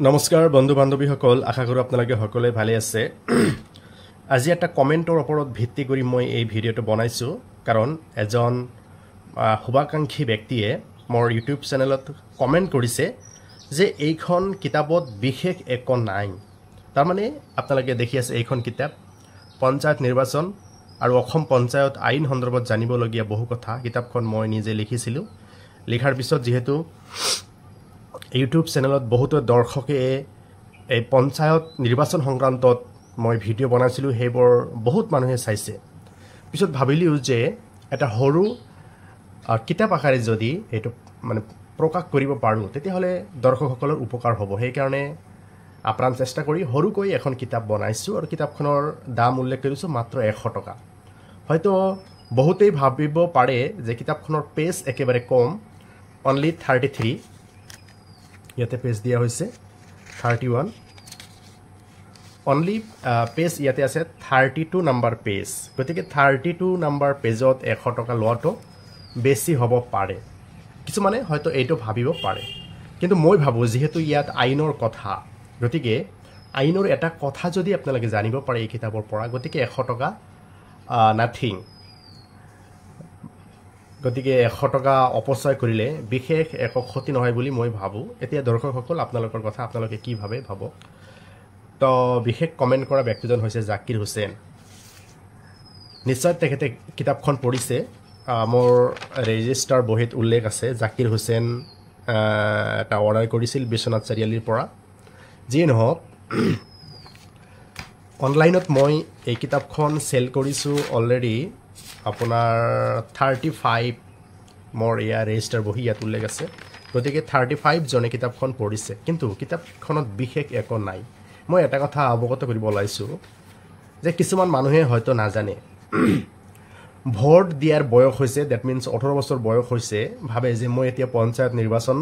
নমস্কাৰ বন্ধু বান্ধৱীসকল, আশা কৰোঁ আপোনালোকে সকলোৱে ভালে আছে। আজি এটা কমেণ্টৰ ওপৰত ভিত্তি কৰি মই এই ভিডিঅ'টো বনাইছোঁ, কাৰণ এজন শুভাকাংক্ষী ব্যক্তিয়ে মোৰ ইউটিউব চেনেলত কমেণ্ট কৰিছে যে এইখন কিতাপত বিশেষ একো নাই। তাৰমানে আপোনালোকে দেখি আছে এইখন কিতাপ পঞ্চায়ত নিৰ্বাচন আৰু অসম পঞ্চায়ত আইন সন্দৰ্ভত জানিবলগীয়া বহু কথা। কিতাপখন মই নিজে লিখিছিলোঁ। লিখাৰ পিছত যিহেতু ইউটিউব চেনেলত বহুতো দৰ্শকে এই পঞ্চায়ত নিৰ্বাচন সংক্ৰান্তত মই ভিডিঅ' বনাইছিলোঁ, সেইবোৰ বহুত মানুহে চাইছে। পিছত ভাবিলোঁ যে এটা সৰু কিতাপ আকাৰে যদি এইটো প্ৰকাশ কৰিব পাৰোঁ তেতিয়াহ'লে দৰ্শকসকলৰ উপকাৰ হ'ব। সেইকাৰণে আপ্ৰাণ চেষ্টা কৰি সৰুকৈ এখন কিতাপ বনাইছোঁ আৰু কিতাপখনৰ দাম উল্লেখ কৰিছোঁ মাত্ৰ 100 টকা। হয়তো বহুতেই ভাবিব পাৰে যে কিতাপখনৰ পেজ একেবাৰে কম, অনলি 33। ইয়াতে পেজ দিয়া হৈছে 31, অনলি পেজ ইয়াতে আছে 32 নম্বৰ পেজ। গতিকে 32 নম্বৰ পেজত 100 টকা লোৱাটো বেছি হ'ব পাৰে। কিছুমানে হয়তো এইটো ভাবিব পাৰে, কিন্তু মই ভাবোঁ যিহেতু ইয়াত আইনৰ কথা, গতিকে আইনৰ এটা কথা যদি আপোনালোকে জানিব পাৰে এই কিতাপৰ পৰা, গতিকে 100 টকা নাথিং। গতিকে 100 টকা অপচয় কৰিলে বিশেষ একো ক্ষতি নহয় বুলি মই ভাবোঁ। এতিয়া দৰ্শকসকল, আপোনালোকৰ কথা আপোনালোকে কি ভাবে ভাবক। তো বিশেষ কমেণ্ট কৰা ব্যক্তিজন হৈছে জাকিৰ হুছেইন। নিশ্চয় তেখেতে কিতাপখন পঢ়িছে। মোৰ ৰেজিষ্টাৰ বহীত উল্লেখ আছে জাকিৰ হুছেইন এটা অৰ্ডাৰ কৰিছিল বিশ্বনাথ চাৰিআলিৰ পৰা। যিয়ে নহওক, অনলাইনত মই এই কিতাপখন চেল কৰিছোঁ অলৰেডি আপোনাৰ 35। মোৰ এয়া ৰেজিষ্টাৰ বহি ইয়াত উল্লেখ আছে। গতিকে 35 জনে কিতাপখন পঢ়িছে, কিন্তু কিতাপখনত বিশেষ একো নাই। মই এটা কথা অৱগত কৰিব ওলাইছোঁ যে কিছুমান মানুহে হয়তো নাজানে, ভোট দিয়াৰ বয়স হৈছে, ডেট মিনছ 18 বছৰ বয়স হৈছে, ভাবে যে মই এতিয়া পঞ্চায়ত নিৰ্বাচন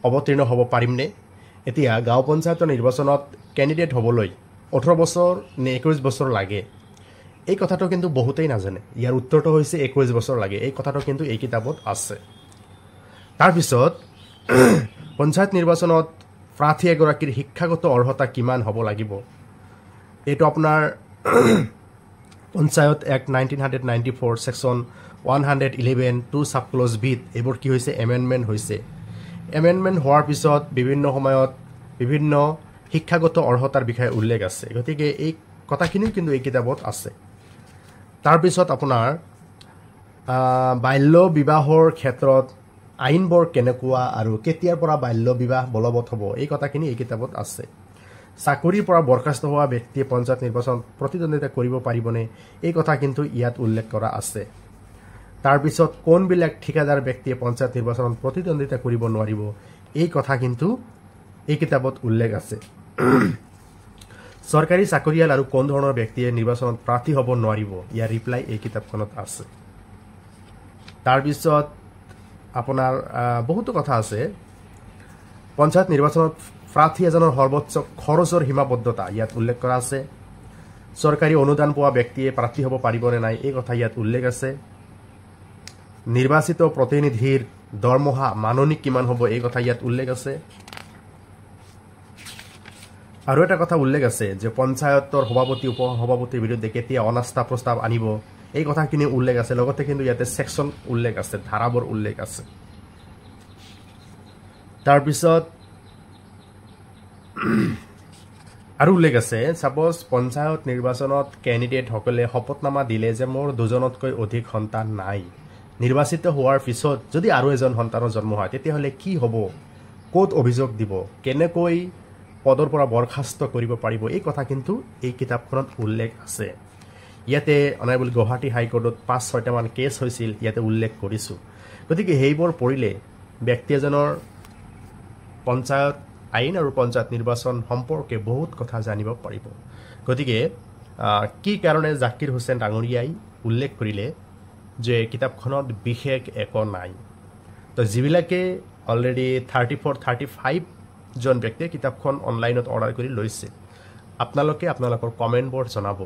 অৱতীৰ্ণ হ'ব পাৰিমনে। এতিয়া গাঁও পঞ্চায়তৰ নিৰ্বাচনত কেণ্ডিডেট হ'বলৈ 18 বছৰ নে 21 বছৰ লাগে, এই কথাটো কিন্তু বহুতেই নাজানে। ইয়াৰ উত্তৰটো হৈছে 21 বছৰ লাগে। এই কথাটো কিন্তু এই কিতাপত আছে। তাৰপিছত পঞ্চায়ত নিৰ্বাচনত প্ৰাৰ্থী এগৰাকীৰ শিক্ষাগত অৰ্হতা কিমান হ'ব লাগিব, এইটো আপোনাৰ panchayat act 1994 section 111 2 sub clause বিত এইবোৰ কি হৈছে, এমেণ্ডমেণ্ট হৈছে। এমেণ্ডমেণ্ট হোৱাৰ পিছত বিভিন্ন সময়ত বিভিন্ন শিক্ষাগত অৰ্হতাৰ বিষয়ে উল্লেখ আছে। গতিকে এই কথাখিনিও কিন্তু এই কিতাপত আছে। তাৰপিছত আপোনাৰ বাল্য বিবাহৰ ক্ষেত্ৰত আইনবোৰ কেনেকুৱা আৰু কেতিয়াৰ পৰা বাল্য বিবাহ বলবৎ হ'ব, এই কথাখিনি এই কিতাপত আছে। চাকৰিৰ পৰা বৰ্খাস্ত হোৱা ব্যক্তিয়ে পঞ্চায়ত নিৰ্বাচনত প্ৰতিদ্বন্দ্বিতা কৰিব পাৰিবনে, এই কথা কিন্তু ইয়াত উল্লেখ কৰা আছে। তাৰপিছত কোনবিলাক ঠিকাদাৰ ব্যক্তিয়ে পঞ্চায়ত নিৰ্বাচনত প্ৰতিদ্বন্দ্বিতা কৰিব নোৱাৰিব, এই কথা কিন্তু এই কিতাপত উল্লেখ আছে। চৰকাৰী চাকৰিয়াল আৰু কোন ধৰণৰ ব্যক্তিয়ে নিৰ্বাচনত প্ৰাৰ্থী হ'ব নোৱাৰিব, ইয়াৰ ৰিপ্লাই এই কিতাপখনত আছে। তাৰপিছত আপোনাৰ বহুতো কথা আছে। পঞ্চায়ত নিৰ্বাচনত প্ৰাৰ্থী এজনৰ সৰ্বোচ্চ খৰচৰ সীমাবদ্ধতা ইয়াত উল্লেখ কৰা আছে। চৰকাৰী অনুদান পোৱা ব্যক্তিয়ে প্ৰাৰ্থী হ'ব পাৰিবনে নাই, এই কথা ইয়াত উল্লেখ আছে। নিৰ্বাচিত প্ৰতিনিধিৰ দৰমহা মাননি কিমান হ'ব, এই কথা ইয়াত উল্লেখ আছে। আৰু এটা কথা উল্লেখ আছে যে পঞ্চায়তৰ সভাপতি উপসভাপতিৰ বিৰুদ্ধে কেতিয়া অনাস্থা প্ৰস্তাৱ আনিব, এই কথাখিনি উল্লেখ আছে। লগতে কিন্তু ইয়াতে ছেকশ্যন উল্লেখ আছে, ধাৰাবোৰ উল্লেখ আছে। তাৰপিছত আৰু উল্লেখ আছে, ছাপ'জ পঞ্চায়ত নিৰ্বাচনত কেণ্ডিডেটসকলে শপতনামা দিলে যে মোৰ 2জনতকৈ অধিক সন্তান নাই, নিৰ্বাচিত হোৱাৰ পিছত যদি আৰু এজন সন্তানৰ জন্ম হয় তেতিয়াহ'লে কি হ'ব, ক'ত অভিযোগ দিব, কেনেকৈ পদৰ পৰা বৰখাস্ত কৰিব পাৰিব, এই কথা কিন্তু এই কিতাপখনত উল্লেখ আছে। ইয়াতে অনাৰেবল গুৱাহাটী হাইকোৰ্টত 5-6টামান কেছ হৈছিল, ইয়াতে উল্লেখ কৰিছোঁ। গতিকে সেইবোৰ পঢ়িলে ব্যক্তি এজনৰ পঞ্চায়ত আইন আৰু পঞ্চায়ত নিৰ্বাচন সম্পৰ্কে বহুত কথা জানিব পাৰিব। গতিকে কি কাৰণে জাকিৰ হুছেইন ডাঙৰীয়াই উল্লেখ কৰিলে যে কিতাপখনত বিশেষ একো নাই। তো যিবিলাকে অলৰেডি 35 জন ব্যক্তিয়ে কিতাপখন অনলাইনত অৰ্ডাৰ কৰি লৈছে, আপোনালোকে আপোনালোকৰ কমেণ্টবোৰ জনাব।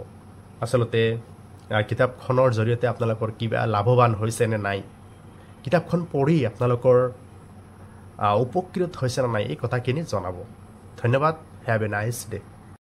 আচলতে কিতাপখনৰ জৰিয়তে আপোনালোকৰ কিবা লাভৱান হৈছে নে নাই, কিতাপখন পঢ়ি আপোনালোকৰ উপকৃত হৈছে না নাই এই কথাখিনি জনাব। ধন্যবাদ। Have a nice day.